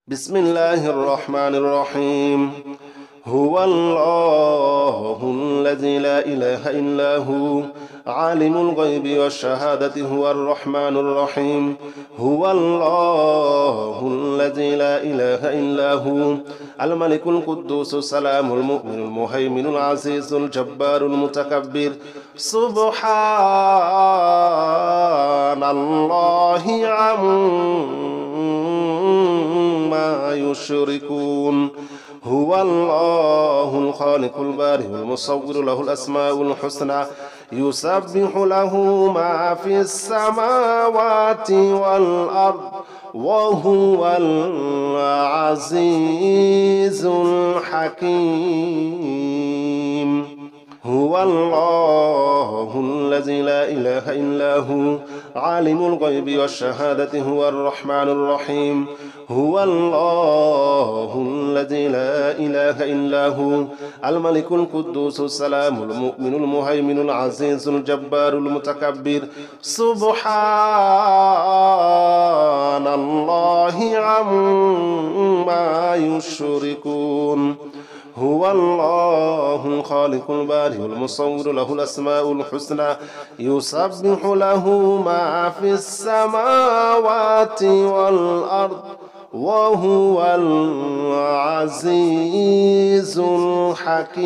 بسم الله الرحمن الرحيم. هو الله الذي لا إله إلا هو عالم الغيب والشهادة هو الرحمن الرحيم. هو الله الذي لا إله إلا هو الملك القدوس السلام المؤمن المهيمن العزيز الجبار المتكبر. سبحان الله عما يشركون. هو الله الخالق البارئ المصور له الأسماء الحسنى يسبح له ما في السماوات والأرض وهو العزيز الحكيم. هو الله الذي لا إله إلا هو عالم الغيب والشهادة هو الرحمن الرحيم. هو الله الذي لا إله إلا هو الملك القدوس السلام المؤمن المهيمن العزيز الجبار المتكبر. سبحان الله عما يشركون. هو الله الخالق البارئ المصور له الأسماء الحسنى يسبح له ما في السماوات والأرض وهو العزيز الحكيم.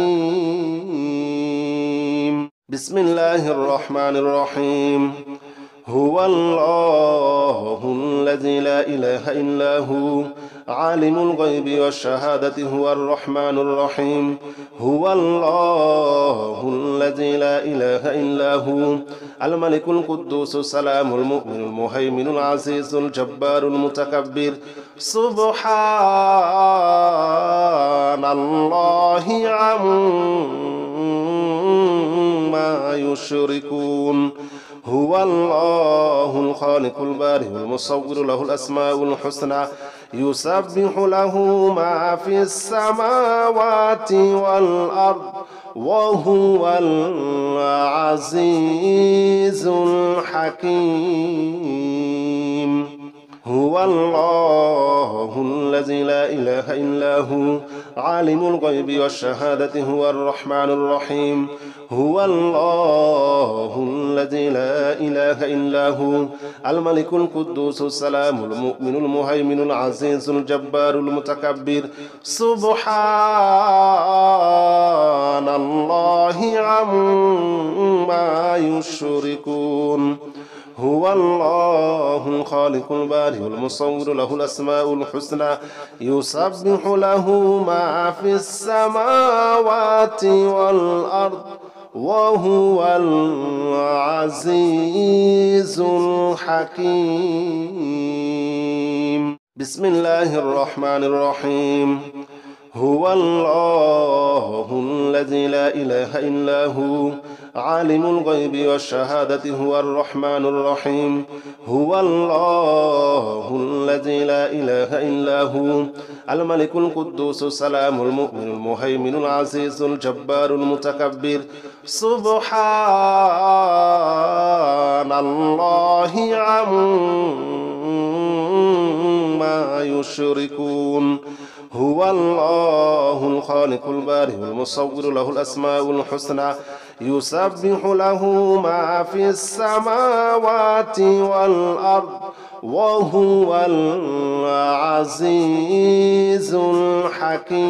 بسم الله الرحمن الرحيم. هو الله الذي لا إله إلا هو عالم الغيب والشهادة هو الرحمن الرحيم. هو الله الذي لا إله إلا هو الملك القدوس السلام المؤمن المهيمن العزيز الجبار المتكبر. سبحان الله عما يشركون. هو الله الخالق البارئ المصور له الأسماء الحسنى يسبح له ما في السماوات والأرض وهو العزيز الحكيم. هو الله الذي لا إله إلا هو عالم الغيب والشهادة هو الرحمن الرحيم. هو الله الذي لا إله إلا هو الملك القدوس السلام المؤمن المهيمن العزيز الجبار المتكبر. سبحان الله عما يشركون. هو الله الخالق البارئ المصور له الأسماء الحسنى يسبح له ما في السماوات والأرض وهو العزيز الحكيم. بسم الله الرحمن الرحيم. هو الله الذي لا إله إلا هو عالم الغيب والشهادة هو الرحمن الرحيم. هو الله الذي لا إله إلا هو الملك القدوس السلام المؤمن المهيمن العزيز الجبار المتكبر. سبحان الله عما يشركون. هو الله الخالق البارئ المصور له الأسماء الحسنى يسبح له ما في السماوات والأرض وهو العزيز الحكيم.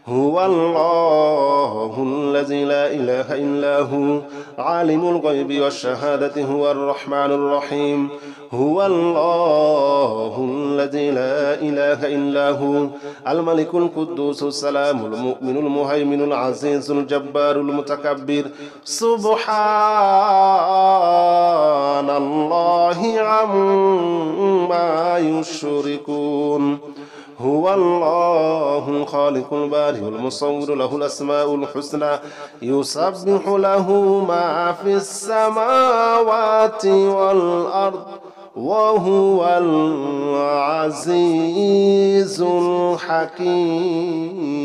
هو الله الذي لا إله إلا هو عالم الغيب والشهادة هو الرحمن الرحيم. هو الله الذي لا إله إلا هو الملك القدوس السلام المؤمن المهيمن العزيز الجبار المتكبر. سبحان الله عما يشركون. هو الله الخالق البارئ المصور له الأسماء الحسنى يسبح له ما في السماوات والأرض وهو العزيز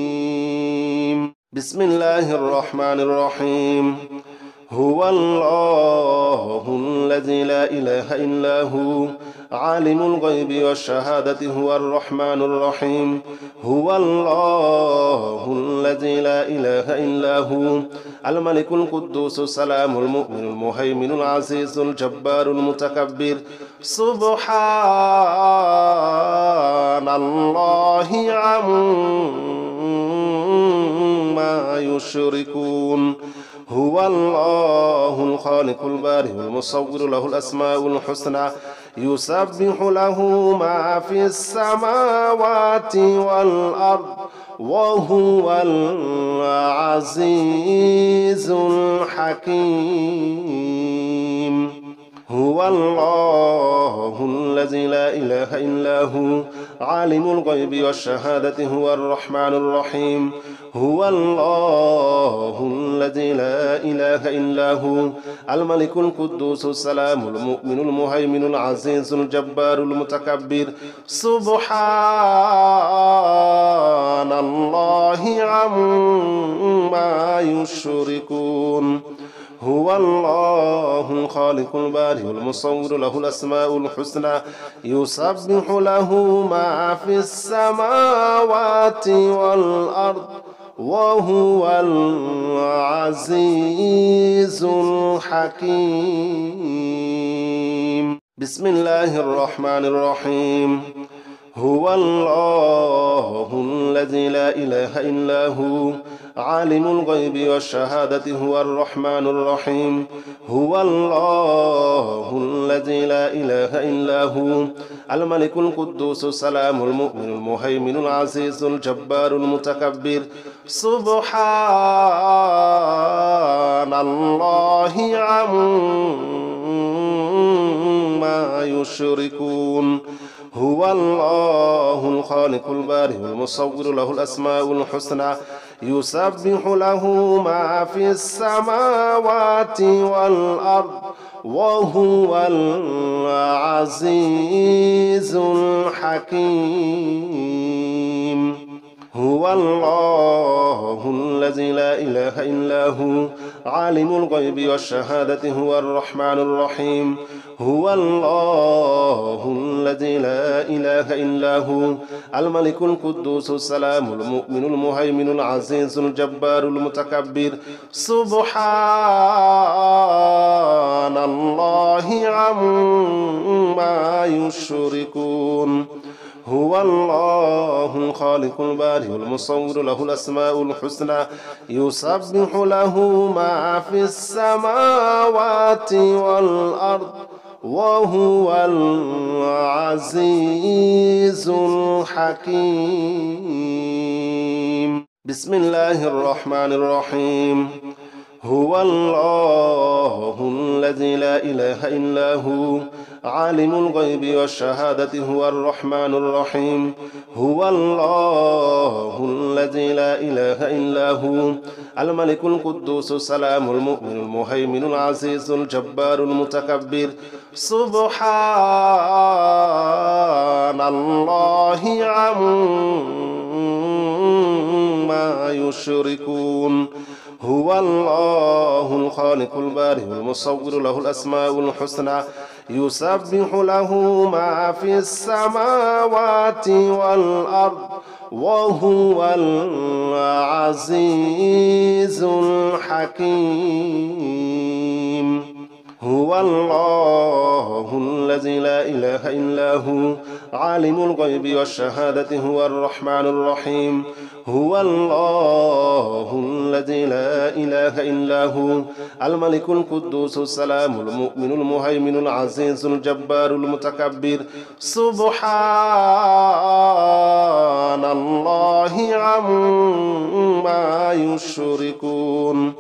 الحكيم. بسم الله الرحمن الرحيم. هو الله الذي لا إله إلا هو عالم الغيب والشهادة هو الرحمن الرحيم هو الله الذي لا إله إلا هو الملك القدوس السلام المؤمن المهيمن العزيز الجبار المتكبر سبحان الله عما يشركون هو الله الخالق البارئ المصور له الأسماء الحسنى يسبح له ما في السماوات والأرض وهو العزيز الحكيم هو الله الذي لا إله إلا هو عالم الغيب والشهادة هو الرحمن الرحيم هو الله الذي لا إله إلا هو الملك القدوس السلام المؤمن المهيمن العزيز الجبار المتكبر سبحان الله عما يشركون هو الله الخالق البارئ المصور له الأسماء الحسنى يسبح له ما في السماوات والأرض وهو العزيز الحكيم بسم الله الرحمن الرحيم هو الله الذي لا إله إلا هو عالم الغيب والشهادة هو الرحمن الرحيم هو الله الذي لا إله إلا هو الملك القدوس السلام المؤمن المهيمن العزيز الجبار المتكبر سبحان الله عما يشركون هو الله الخالق البارئ المصور له الأسماء الحسنى يسبح له ما في السماوات والأرض وهو العزيز الحكيم هو الله الذي لا إله إلا هو عالم الغيب والشهادة هو الرحمن الرحيم هو الله الذي لا إله إلا هو الملك القدوس السلام المؤمن المهيمن العزيز الجبار المتكبر سبحان الله عما يشركون هو الله الخالق البارئ المصور له الأسماء الحسنى يسبح له ما في السماوات والأرض وهو العزيز الحكيم بسم الله الرحمن الرحيم هو الله الذي لا إله إلا هو عالم الغيب والشهادة هو الرحمن الرحيم هو الله الذي لا إله إلا هو الملك القدوس السلام المؤمن المهيمن العزيز الجبار المتكبر سبحان الله عما يشركون هو الله الخالق البارئ المصور له الأسماء الحسنى يسبح له ما في السماوات والأرض وهو العزيز الحكيم هو الله الذي لا إله إلا هو عالم الغيب والشهادة هو الرحمن الرحيم هو الله الذي لا إله إلا هو الملك القدوس السلام المؤمن المهيمن العزيز الجبار المتكبر سبحان الله عما يشركون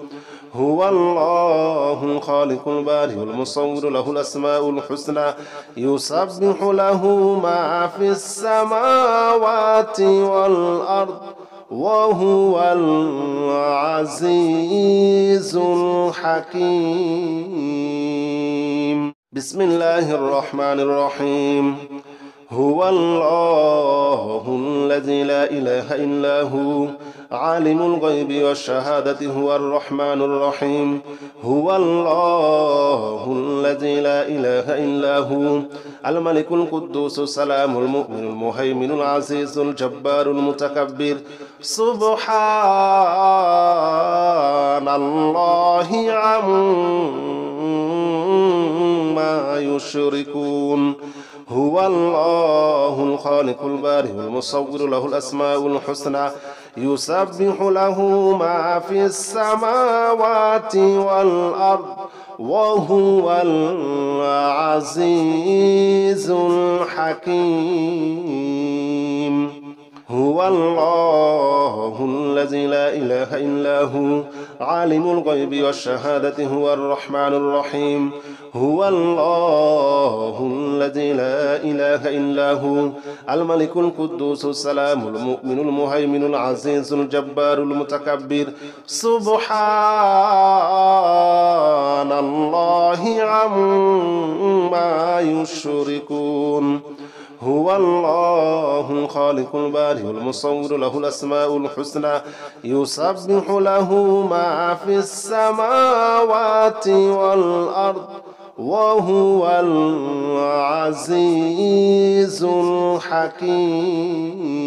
هو الله الخالق البارئ المصور له الأسماء الحسنى يسبح له ما في السماوات والأرض وهو العزيز الحكيم بسم الله الرحمن الرحيم هو الله الله الذي لا إله إلا هو عالم الغيب والشهادة هو الرحمن الرحيم هو الله الذي لا إله إلا هو الملك القدوس السلام المؤمن المهيمن العزيز الجبار المتكبر سبحان الله عما يشركون هو الله الخالق البارئ المصور له الأسماء الحسنى يسبح له ما في السماوات والأرض وهو العزيز الحكيم هو الله الذي لا إله إلا هو عالم الغيب والشهادة هو الرحمن الرحيم هو الله الذي لا إله إلا هو الملك القدوس السلام المؤمن المهيمن العزيز الجبار المتكبر سبحان الله عما يشركون هو الله الخالق البارئ المصور له الأسماء الحسنى يسبح له ما في السماوات والأرض وهو العزيز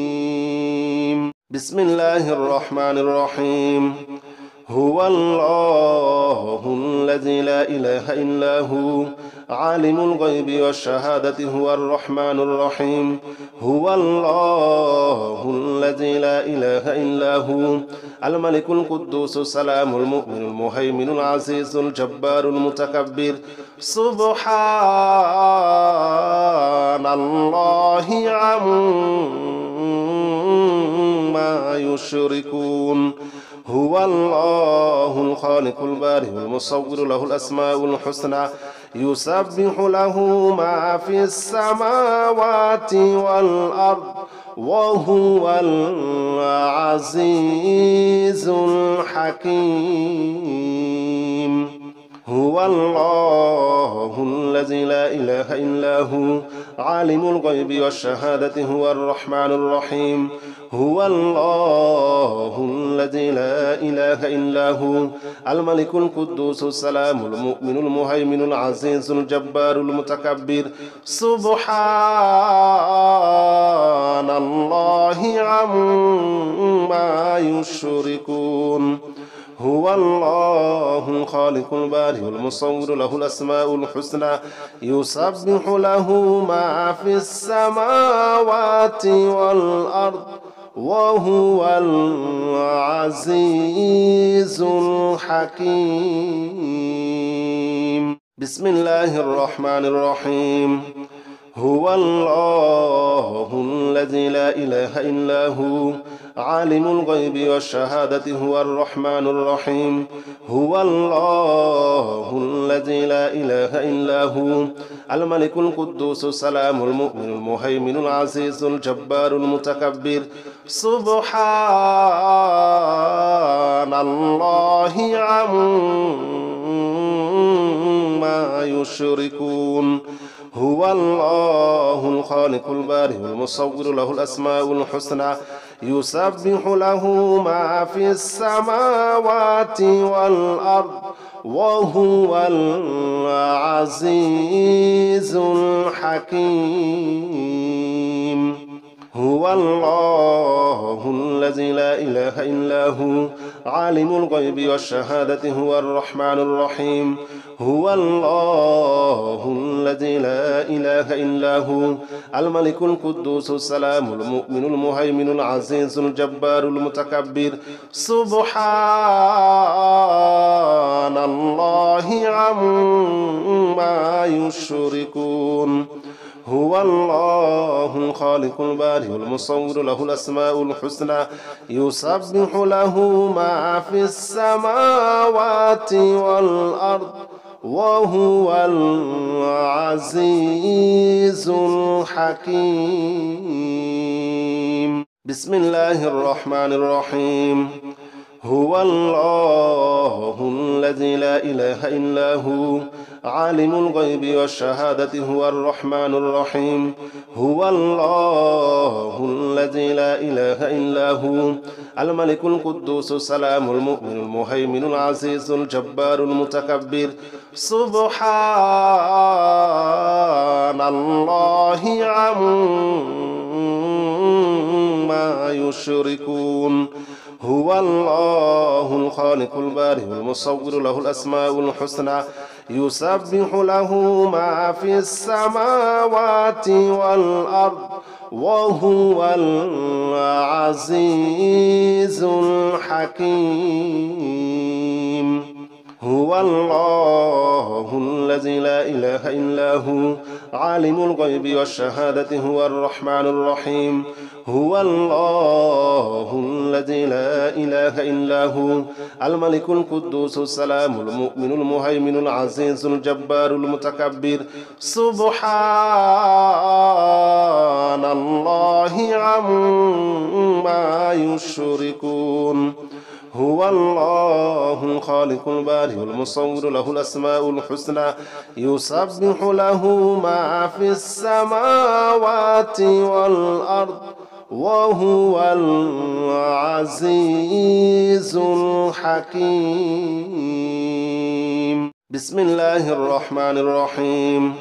الحكيم بسم الله الرحمن الرحيم هو الله الذي لا إله إلا هو عالم الغيب والشهادة هو الرحمن الرحيم هو الله الذي لا إله إلا هو الملك القدوس السلام المؤمن المهيمن العزيز الجبار المتكبر سبحان الله عما يشركون هو الله الخالق البارئ المصور له الأسماء الحسنى يسبح له ما في السماوات والأرض وهو العزيز الحكيم هو الله الذي لا إله إلا هو عالم الغيب والشهادة هو الرحمن الرحيم هو الله الذي لا إله إلا هو الملك القدوس السلام المؤمن المهيمن العزيز الجبار المتكبر سبحان الله عما يشركون هو الله الخالق البارئ المصور له الأسماء الحسنى يسبح له ما في السماوات والأرض وهو العزيز الحكيم بسم الله الرحمن الرحيم هو الله الذي لا إله إلا هو عالم الغيب والشهادة هو الرحمن الرحيم هو الله الذي لا إله إلا هو الملك القدوس السلام المؤمن المهيمن العزيز الجبار المتكبر سبحان الله عما يشركون هو الله الخالق البارئ المصور له الأسماء الحسنى يسبح له ما في السماوات والأرض وهو العزيز الحكيم هو الله الذي لا إله إلا هو عالم الغيب والشهادة هو الرحمن الرحيم هو الله الذي لا إله إلا هو الملك القدوس السلام المؤمن المهيمن العزيز الجبار المتكبر سبحان الله عما يشركون هو الله الخالق البارئ المصور له الأسماء الحسنى يسبح له ما في السماوات والأرض وهو العزيز الحكيم بسم الله الرحمن الرحيم هو الله الذي لا إله إلا هو عالم الغيب والشهادة هو الرحمن الرحيم هو الله الذي لا إله إلا هو الملك القدوس السلام المؤمن المهيمن العزيز الجبار المتكبر سبحان الله عما يشركون هو الله الخالق البارئ المصور له الأسماء الحسنى يسبح له ما في السماوات والأرض وهو العزيز الحكيم هو الله الذي لا إله إلا هو عالم الغيب والشهادة هو الرحمن الرحيم هو الله الذي لا إله إلا هو الملك القدوس السلام المؤمن المهيمن العزيز الجبار المتكبر سبحان الله عما يشركون هو الله الخالق البارئ المصور له الأسماء الحسنى يسبح له ما في السماوات والأرض وهو العزيز الحكيم بسم الله الرحمن الرحيم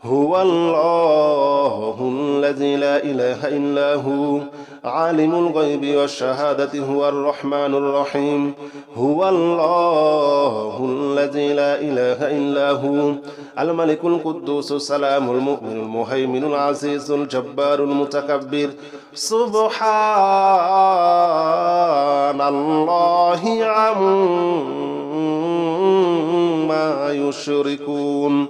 هو الله الذي لا إله إلا هو عالم الغيب والشهادة هو الرحمن الرحيم هو الله الذي لا إله إلا هو الملك القدوس السلام المؤمن المهيمن العزيز الجبار المتكبر سبحان الله عما يشركون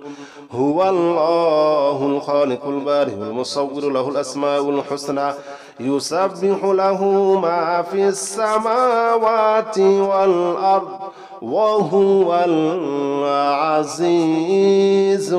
هو الله الخالق البارئ المصور له الأسماء الحسنى يسبح له ما في السماوات والأرض وهو العزيز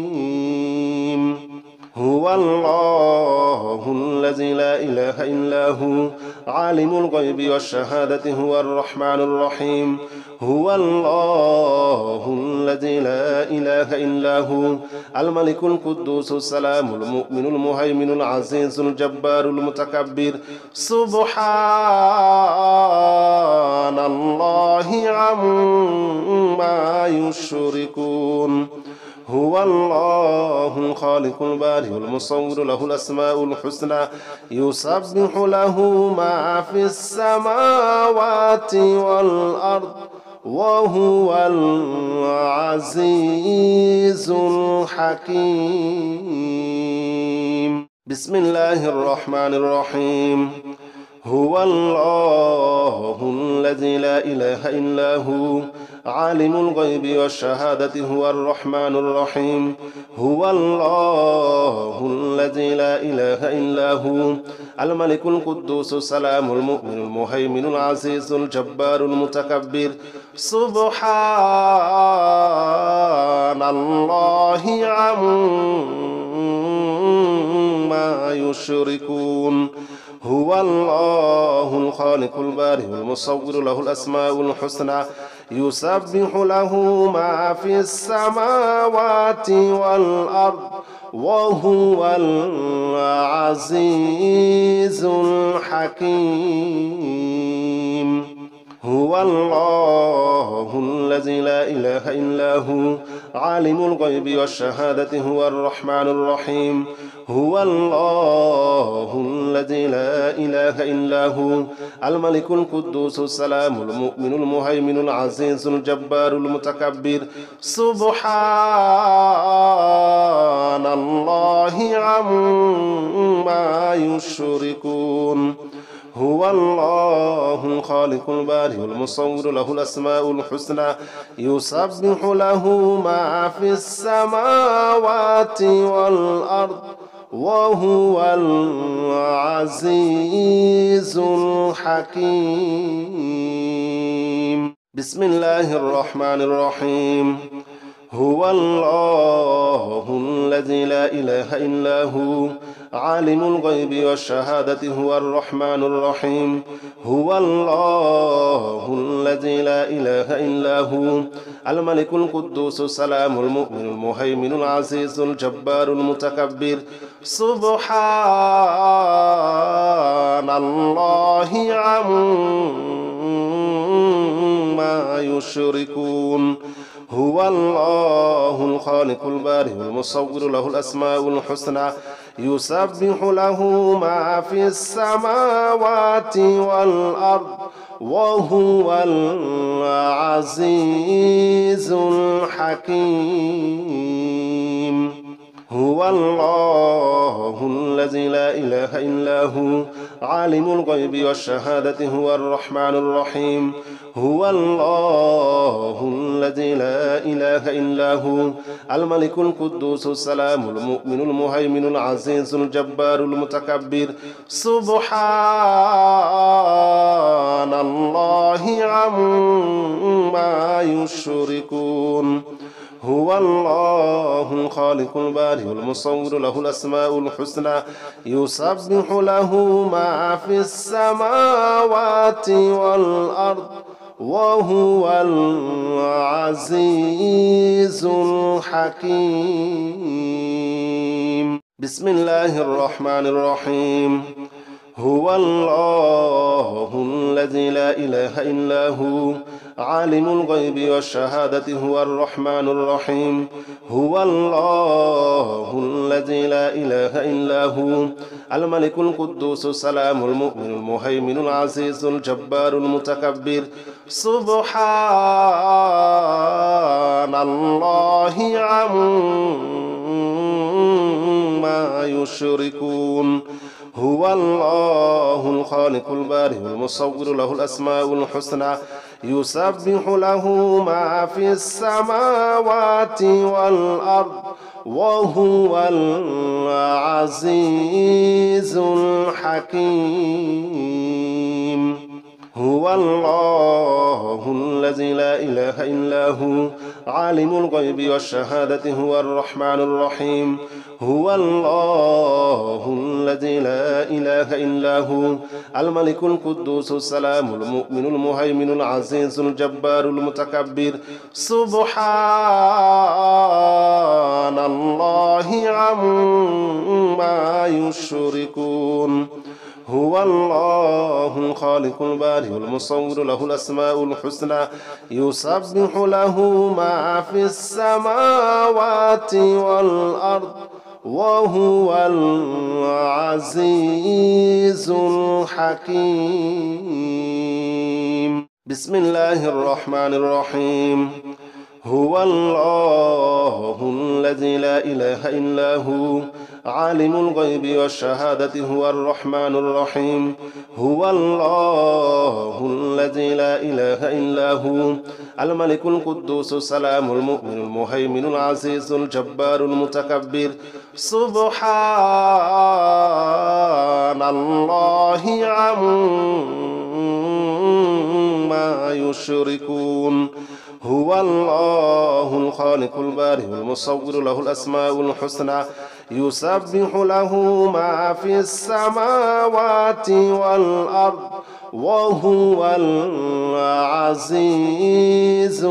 الحكيم هو الله الذي لا إله إلا هو عالم الغيب والشهادة هو الرحمن الرحيم هو الله الذي لا إله إلا هو الملك القدوس السلام المؤمن المهيمن العزيز الجبار المتكبر سبحان الله عما يشركون هو الله الخالق البارئ المصور له الأسماء الحسنى يسبح له ما في السماوات والأرض وهو العزيز الحكيم بسم الله الرحمن الرحيم هو الله الذي لا إله إلا هو عالم الغيب والشهادة هو الرحمن الرحيم هو الله الذي لا إله إلا هو الملك القدوس السلام المؤمن المهيمن العزيز الجبار المتكبر سبحان الله عما يشركون هو الله الخالق البارئ المصور له الأسماء الحسنى يسبح له ما في السماوات والأرض وهو العزيز الحكيم هو الله الذي لا إله إلا هو عالم الغيب والشهادة هو الرحمن الرحيم هو الله الذي لا إله إلا هو الملك القدوس السلام المؤمن المهيمن العزيز الجبار المتكبر سبحان الله عما يشركون هو الله الخالق البارئ المصور له الأسماء الحسنى يسبح له ما في السماوات والأرض وهو العزيز الحكيم بسم الله الرحمن الرحيم هو الله الذي لا إله إلا هو عالم الغيب والشهادة هو الرحمن الرحيم هو الله الذي لا إله إلا هو الملك القدوس السلام المؤمن المهيمن العزيز الجبار المتكبر سبحان الله عما يشركون هو الله الخالق البارئ المصور له الأسماء الحسنى يسبح له ما في السماوات والأرض وهو العزيز الحكيم هو الله الذي لا إله إلا هو عالم الغيب والشهادة هو الرحمن الرحيم هو الله الذي لا إله إلا هو الملك القدوس السلام المؤمن المهيمن العزيز الجبار المتكبر سبحان الله عما يشركون هو الله الخالق البارئ المصور له الأسماء الحسنى يسبح له ما في السماوات والأرض وهو العزيز الحكيم بسم الله الرحمن الرحيم هو الله الذي لا إله إلا هو عالم الغيب والشهادة هو الرحمن الرحيم هو الله الذي لا إله إلا هو الملك القدوس السلام المؤمن المهيمن العزيز الجبار المتكبر سبحان الله عما يشركون هو الله الخالق البارئ المصور له الأسماء الحسنى يسبح له ما في السماوات والأرض وهو العزيز الحكيم هو الله الذي لا إله إلا هو عالم الغيب والشهادة هو الرحمن الرحيم هو الله الذي لا إله إلا هو الملك القدوس السلام المؤمن المهيمن العزيز الجبار المتكبر سبحان الله عما يشركون هو الله الخالق البارئ المصور له الأسماء الحسنى يسبح له ما في السماوات والأرض وهو العزيز الحكيم بسم الله الرحمن الرحيم هو الله الذي لا إله إلا هو عالم الغيب والشهادة هو الرحمن الرحيم هو الله الذي لا إله إلا هو الملك القدوس السلام المؤمن المهيمن العزيز الجبار المتكبر سبحان الله عما يشركون هو الله الخالق البارئ المصور له الأسماء الحسنى يسبح له ما في السماوات والأرض وهو العزيز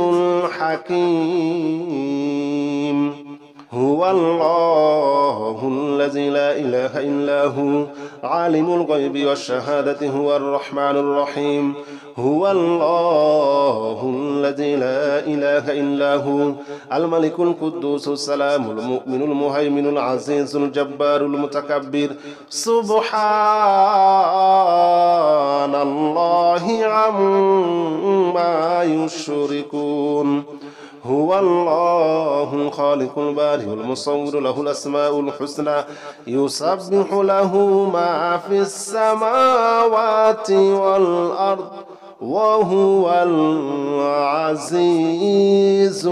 الحكيم هو الله الذي لا إله إلا هو عالم الغيب والشهادة هو الرحمن الرحيم هو الله الذي لا إله إلا هو الملك القدوس السلام المؤمن المهيمن العزيز الجبار المتكبر سبحان الله عما يشركون هو الله الخالق البارئ المصور له الأسماء الحسنى يسبح له ما في السماوات والأرض وهو العزيز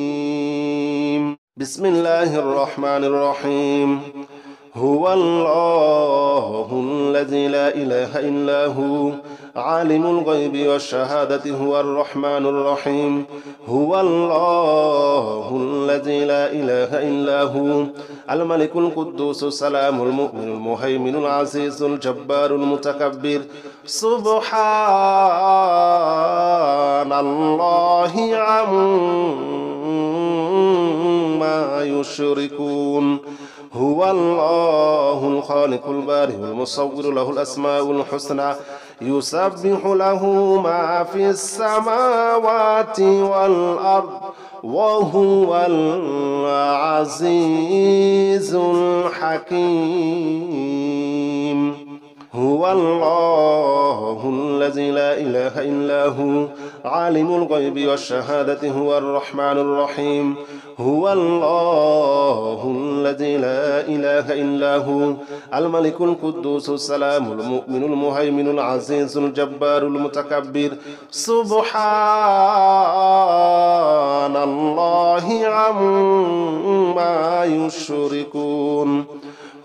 الحكيم بسم الله الرحمن الرحيم هو الله الذي لا إله إلا هو عالم الغيب والشهادة هو الرحمن الرحيم هو الله الذي لا إله إلا هو الملك القدوس السلام المؤمن المهيمن العزيز الجبار المتكبر سبحان الله عما يشركون هو الله الخالق البارئ المصور له الأسماء الحسنى يسبح له ما في السماوات والأرض وهو العزيز الحكيم هو الله الذي لا إله إلا هو عالم الغيب والشهادة هو الرحمن الرحيم هو الله الذي لا إله إلا هو الملك القدوس السلام المؤمن المهيمن العزيز الجبار المتكبر سبحان الله عما يشركون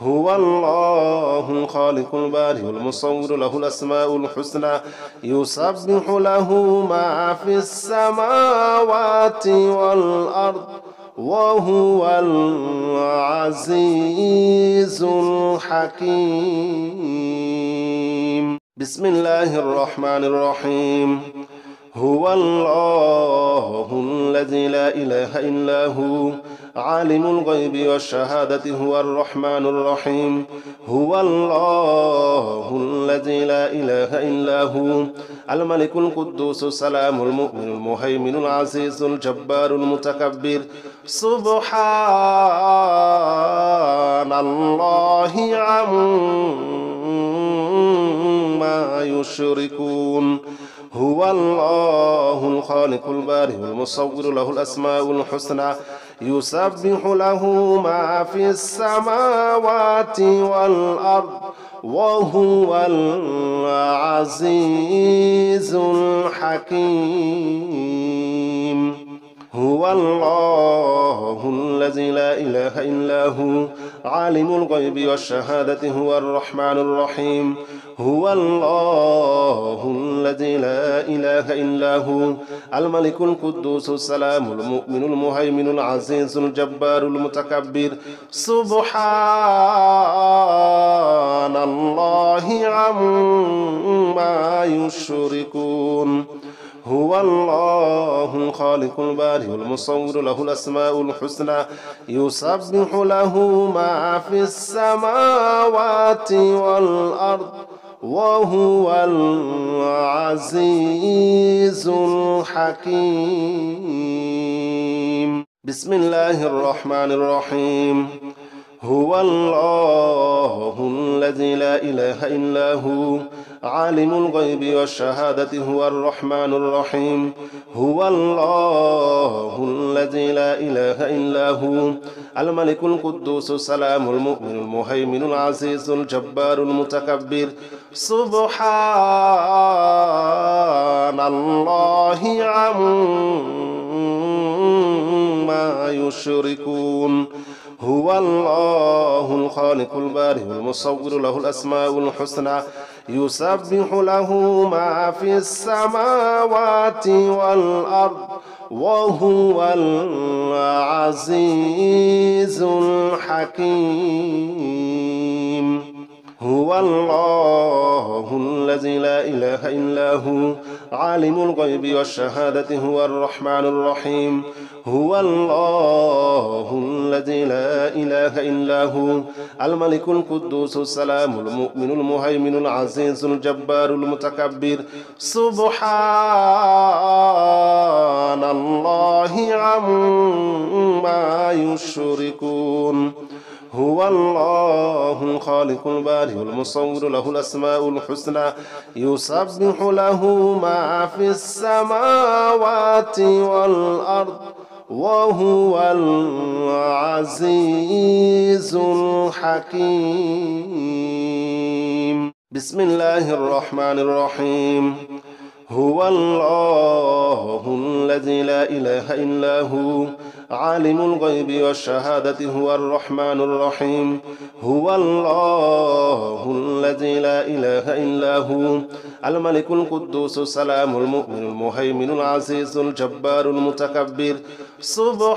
هو الله الخالق البارئ المصور له الأسماء الحسنى يسبح له ما في السماوات والأرض وهو العزيز الحكيم بسم الله الرحمن الرحيم هو الله الذي لا إله إلا هو عالم الغيب والشهادة هو الرحمن الرحيم هو الله الذي لا إله إلا هو الملك القدوس السلام المؤمن المهيمن العزيز الجبار المتكبر سبحان الله عما يشركون هو الله الخالق البارئ المصور له الأسماء الحسنى يسبح له ما في السماوات والأرض وهو العزيز الحكيم هو الله الذي لا إله إلا هو عالم الغيب والشهادة هو الرحمن الرحيم هو الله الذي لا إله إلا هو الملك القدوس السلام المؤمن المهيمن العزيز الجبار المتكبر سبحان الله عما يشركون هو الله الخالق البارئ المصور له الأسماء الحسنى يسبح له ما في السماوات والأرض وهو العزيز الحكيم بسم الله الرحمن الرحيم هو الله الذي لا إله إلا هو عالم الغيب والشهادة هو الرحمن الرحيم هو الله الذي لا إله إلا هو الملك القدوس السلام المؤمن المهيمن العزيز الجبار المتكبر سبحان الله عما يشركون هو الله الخالق البارئ المصور له الأسماء الحسنى يسبح له ما في السماوات والأرض وهو العزيز الحكيم هو الله الذي لا إله إلا هو عالم الغيب والشهادة هو الرحمن الرحيم هو الله الذي لا إله إلا هو الملك القدوس السلام المؤمن المهيمن العزيز الجبار المتكبر سبحان الله عما يشركون هو الله الخالق البارئ المصور له الأسماء الحسنى يسبح له ما في السماوات والأرض وهو العزيز الحكيم بسم الله الرحمن الرحيم هو الله الذي لا إله إلا هو عالم الغيب والشهادة هو الرحمن الرحيم هو الله الذي لا إله إلا هو الملك القدوس السلام المؤمن المهيمن العزيز الجبار المتكبر سبحان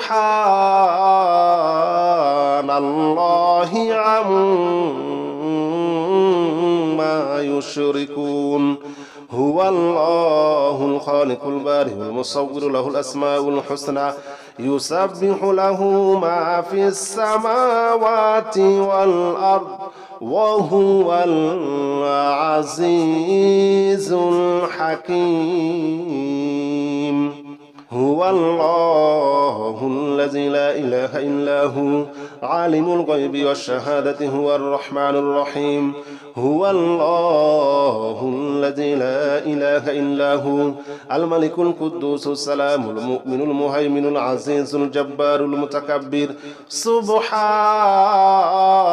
الله عما يشركون هو الله الخالق البارئ المصور له الأسماء الحسنى يسبح له ما في السماوات والأرض وهو العزيز الحكيم هو الله الذي لا إله إلا هو عالم الغيب والشهادة هو الرحمن الرحيم هو الله الذي لا إله إلا هو الملك القدوس السلام المؤمن المهيمن العزيز الجبار المتكبر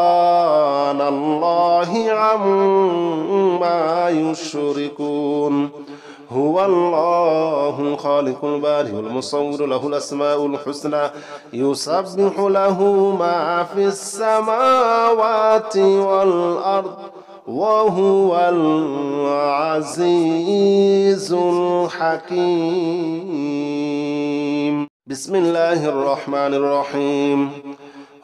سبحان الله عما يشركون هو الله الخالق البارئ المصور له الأسماء الحسنى يسبح له ما في السماوات والأرض وهو العزيز الحكيم بسم الله الرحمن الرحيم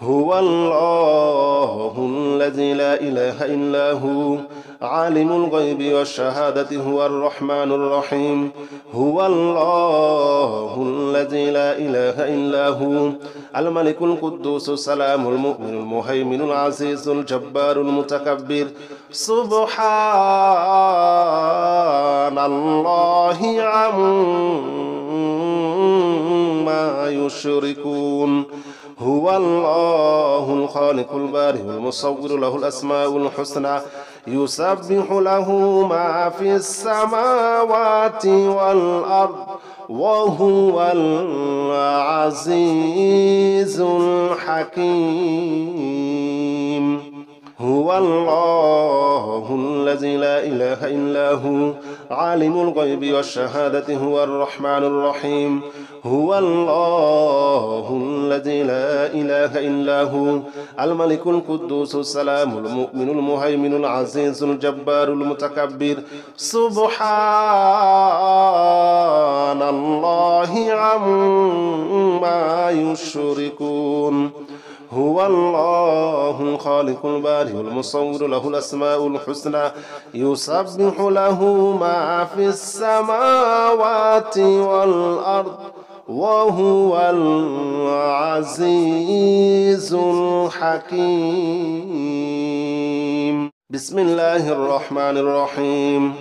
هو الله الذي لا إله إلا هو عالم الغيب والشهادة هو الرحمن الرحيم هو الله الذي لا إله إلا هو الملك القدوس السلام المؤمن المهيمن العزيز الجبار المتكبر سبحان الله عما يشركون هو الله الخالق البارئ المصور له الأسماء الحسنى يسبح له ما في السماوات والأرض وهو العزيز الحكيم هو الله الذي لا إله إلا هو عالم الغيب والشهادة هو الرحمن الرحيم هو الله الذي لا إله إلا هو الملك القدوس السلام المؤمن المهيمن العزيز الجبار المتكبر سبحان الله عما يشركون هو الله الخالق البارئ المصور له الأسماء الحسنى يسبح له ما في السماوات والأرض وهو العزيز الحكيم بسم الله الرحمن الرحيم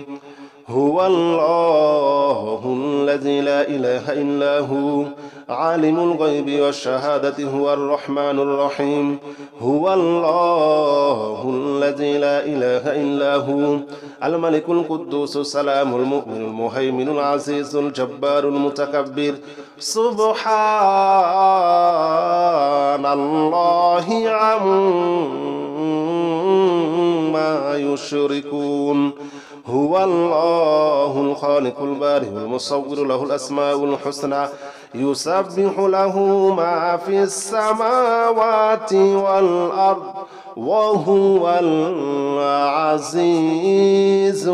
هو الله الذي لا إله إلا هو عالم الغيب والشهادة هو الرحمن الرحيم هو الله الذي لا إله إلا هو الملك القدوس السلام المؤمن المهيمن العزيز الجبار المتكبر سبحان الله عما يشركون هو الله الخالق البارئ المصور له الأسماء الحسنى يسبح له ما في السماوات والأرض وهو العزيز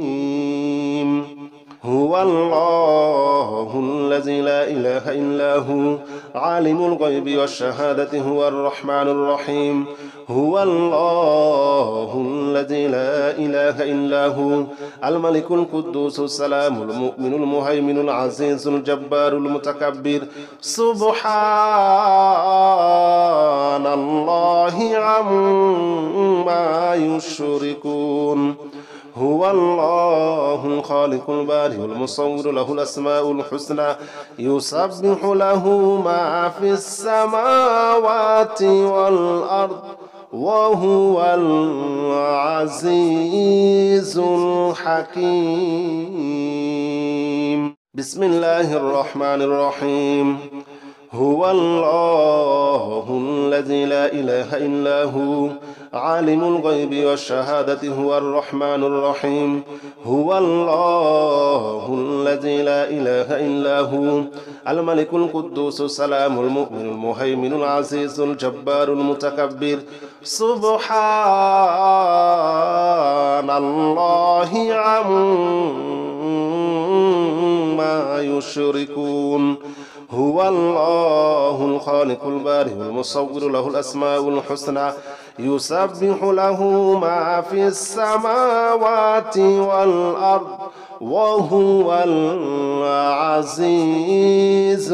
الحكيم هو الله الذي لا إله إلا هو عالم الغيب والشهادة هو الرحمن الرحيم هو الله الذي لا إله إلا هو الملك القدوس السلام المؤمن المهيمن العزيز الجبار المتكبر سبحان الله عما يشركون هو الله الخالق البارئ المصور له الأسماء الحسنى يسبح له ما في السماوات والأرض وهو العزيز الحكيم بسم الله الرحمن الرحيم هو الله الذي لا إله إلا هو عالم الغيب والشهادة هو الرحمن الرحيم هو الله الذي لا إله إلا هو الملك القدوس السلام المؤمن المهيمن العزيز الجبار المتكبر سبحان الله عما يشركون هو الله الخالق البارئ المصور له الأسماء الحسنى يسبح له ما في السماوات والأرض وهو العزيز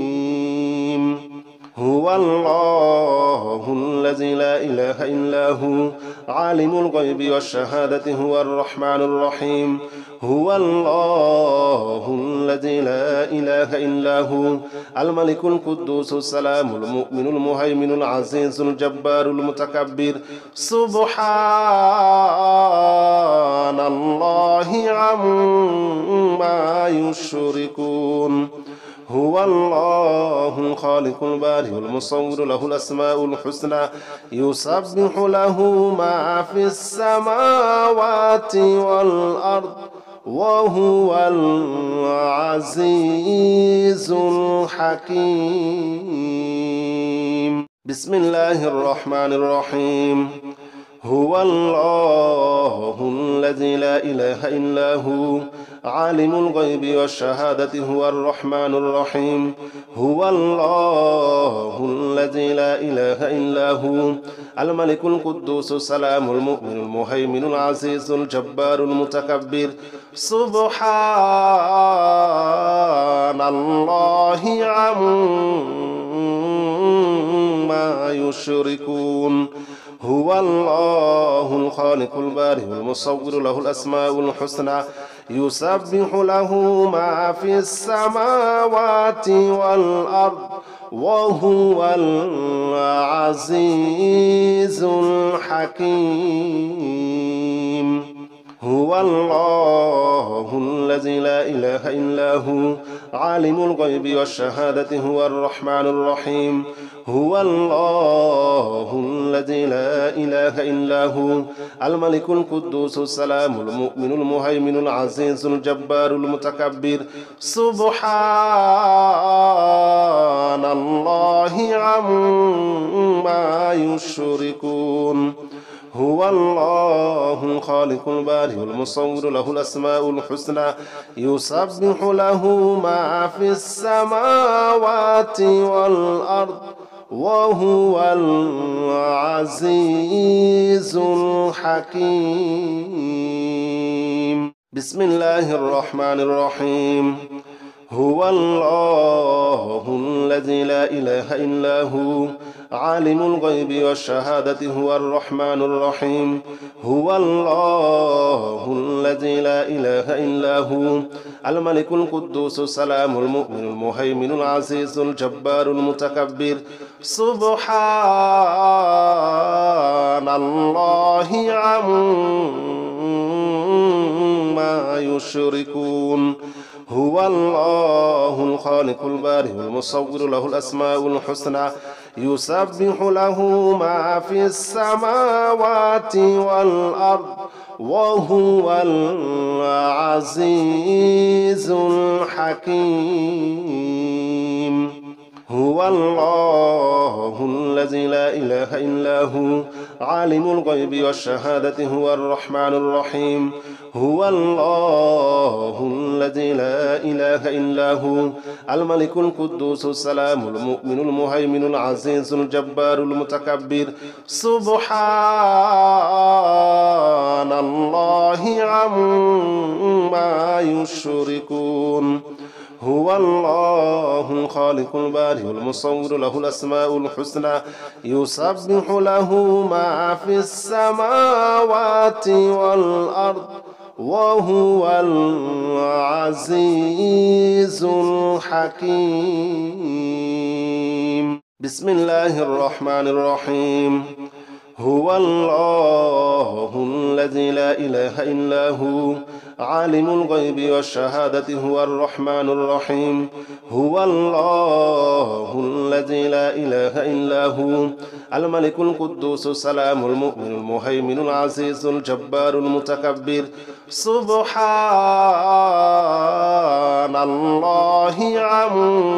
الحكيم هو الله الذي لا إله إلا هو عالم الغيب والشهادة هو الرحمن الرحيم هو الله الذي لا إله إلا هو الملك القدوس السلام المؤمن المهيمن العزيز الجبار المتكبر سبحان الله عما يشركون هو الله الخالق البارئ المصور له الأسماء الحسنى يسبح له ما في السماوات والأرض وهو العزيز الحكيم بسم الله الرحمن الرحيم هو الله الذي لا إله إلا هو عالم الغيب والشهادة هو الرحمن الرحيم هو الله الذي لا إله إلا هو الملك القدوس السلام المؤمن المهيمن العزيز الجبار المتكبر سبحان الله عما يشركون هو الله الخالق البارئ المصور له الأسماء الحسنى يسبح له ما في السماوات والأرض وهو العزيز الحكيم هو الله الذي لا إله إلا هو عالم الغيب والشهادة هو الرحمن الرحيم هو الله الذي لا إله إلا هو الملك القدوس السلام المؤمن المهيمن العزيز الجبار المتكبر سبحان الله عما يشركون هو الله الخالق البارئ المصور له الأسماء الحسنى يسبح له ما في السماوات والأرض وهو العزيز الحكيم بسم الله الرحمن الرحيم هو الله الذي لا إله إلا هو عالم الغيب والشهادة هو الرحمن الرحيم هو الله الذي لا إله إلا هو الملك القدوس السلام المؤمن المهيمن العزيز الجبار المتكبر سبحان الله عما يشركون هو الله الخالق البارئ المصور له الأسماء الحسنى يسبح له ما في السماوات والأرض وهو العزيز الحكيم هو الله الذي لا إله إلا هو عالم الغيب والشهادة هو الرحمن الرحيم هو الله الذي لا إله إلا هو الملك القدوس السلام المؤمن المهيمن العزيز الجبار المتكبر سبحان الله عما يشركون هو الله الخالق البارئ المصور له الأسماء الحسنى يسبح له ما في السماوات والأرض وهو العزيز الحكيم بسم الله الرحمن الرحيم هو الله الذي لا إله إلا هو عالم الغيب والشهادة هو الرحمن الرحيم هو الله الذي لا إله إلا هو الملك القدوس السلام المؤمن المهيمن العزيز الجبار المتكبر سبحان الله عما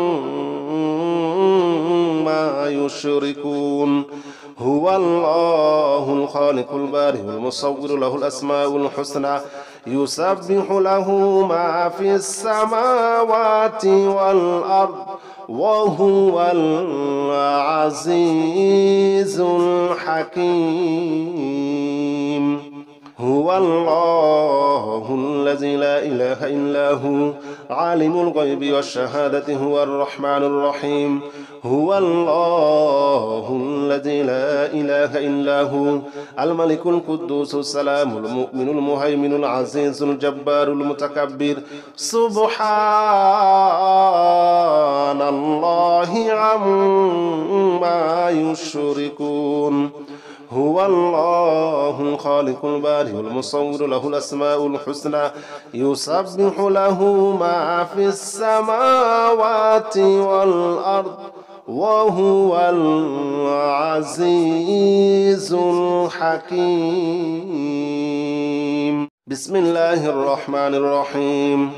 يشركون هو الله الخالق البارئ المصور له الأسماء الحسنى يسبح له ما في السماوات والأرض وهو العزيز الحكيم هو الله الذي لا إله إلا هو عالم الغيب والشهادة هو الرحمن الرحيم هو الله الذي لا إله إلا هو الملك القدوس السلام المؤمن المهيمن العزيز الجبار المتكبر سبحان الله عما يشركون هو الله الخالق البارئ المصور له الأسماء الحسنى يسبح له ما في السماوات والأرض وهو العزيز الحكيم بسم الله الرحمن الرحيم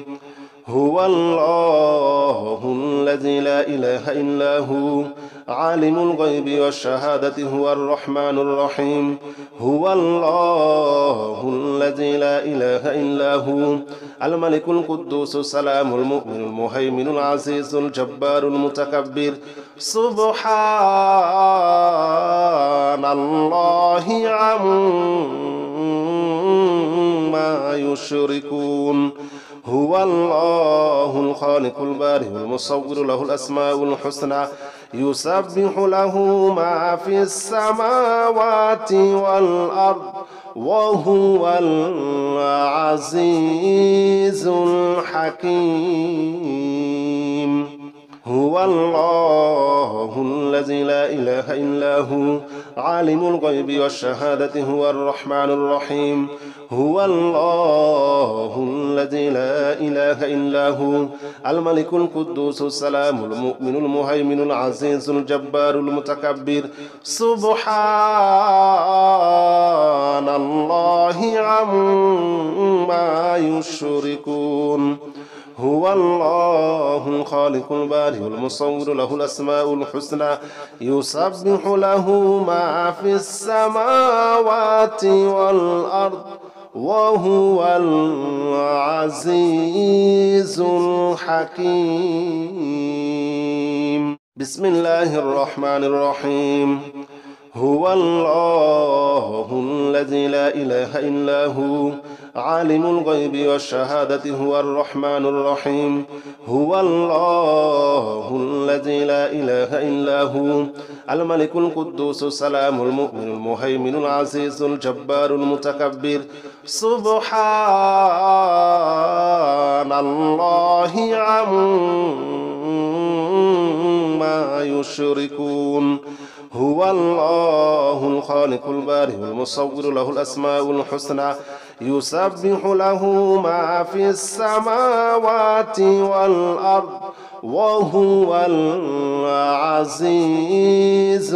هو الله الذي لا إله إلا هو عالم الغيب والشهادة هو الرحمن الرحيم هو الله الذي لا إله إلا هو الملك القدوس السلام المؤمن المهيمن العزيز الجبار المتكبر سبحان الله عما يشركون هو الله الخالق البارئ المصور له الأسماء الحسنى يسبح له ما في السماوات والأرض وهو العزيز الحكيم هو الله الذي لا إله إلا هو عالم الغيب والشهادة هو الرحمن الرحيم هو الله الذي لا إله إلا هو الملك القدوس السلام المؤمن المهيمن العزيز الجبار المتكبر سبحان الله عما يشركون هو الله الخالق البارئ المصور له الأسماء الحسنى يسبح له ما في السماوات والأرض وهو العزيز الحكيم بسم الله الرحمن الرحيم هو الله الذي لا إله إلا هو عالم الغيب والشهادة هو الرحمن الرحيم هو الله الذي لا إله إلا هو الملك القدوس السلام المؤمن المهيمن العزيز الجبار المتكبر سبحان الله عما يشركون هو الله الخالق البارئ المصور له الأسماء الحسنى يسبح له ما في السماوات والأرض وهو العزيز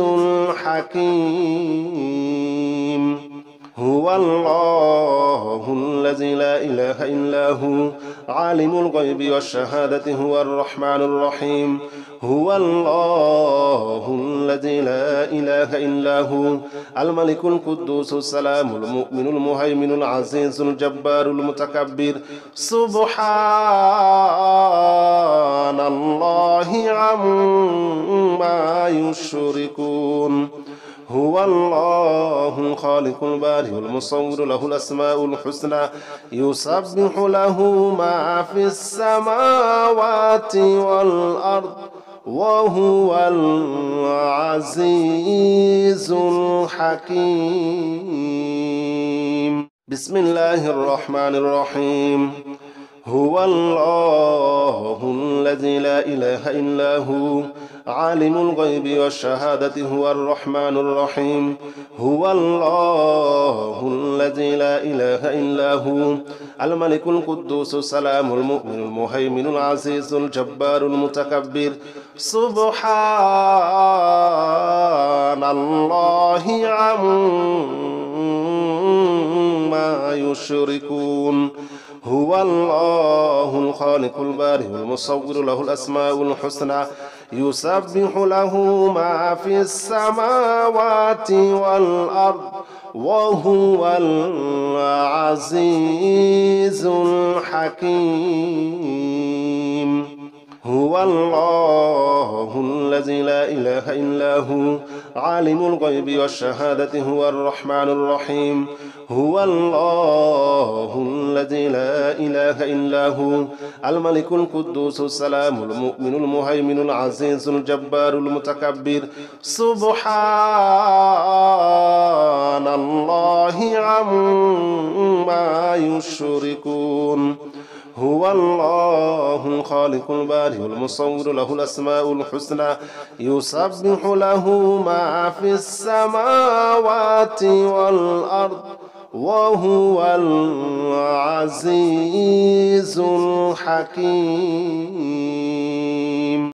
الحكيم هو الله الذي لا إله إلا هو عالم الغيب والشهادة هو الرحمن الرحيم هو الله الذي لا إله إلا هو الملك القدوس السلام المؤمن المهيمن العزيز الجبار المتكبر سبحان الله عما يشركون هو الله الخالق البارئ المصور له الأسماء الحسنى يسبح له ما في السماوات والأرض وهو العزيز الحكيم بسم الله الرحمن الرحيم هو الله الذي لا إله إلا هو عالم الغيب والشهادة هو الرحمن الرحيم هو الله الذي لا إله إلا هو الملك القدوس السلام المؤمن المهيمن العزيز الجبار المتكبر سبحان الله عما يشركون هو الله الخالق البارئ المصور له الأسماء الحسنى يسبح له ما في السماوات والأرض وهو العزيز الحكيم هو الله الذي لا إله إلا هو عالم الغيب والشهادة هو الرحمن الرحيم هو الله الذي لا إله إلا هو الملك القدوس السلام المؤمن المهيمن العزيز الجبار المتكبر سبحان الله عما يشركون هو الله الخالق البارئ المصور له الأسماء الحسنى يسبح له ما في السماوات والأرض وهو العزيز الحكيم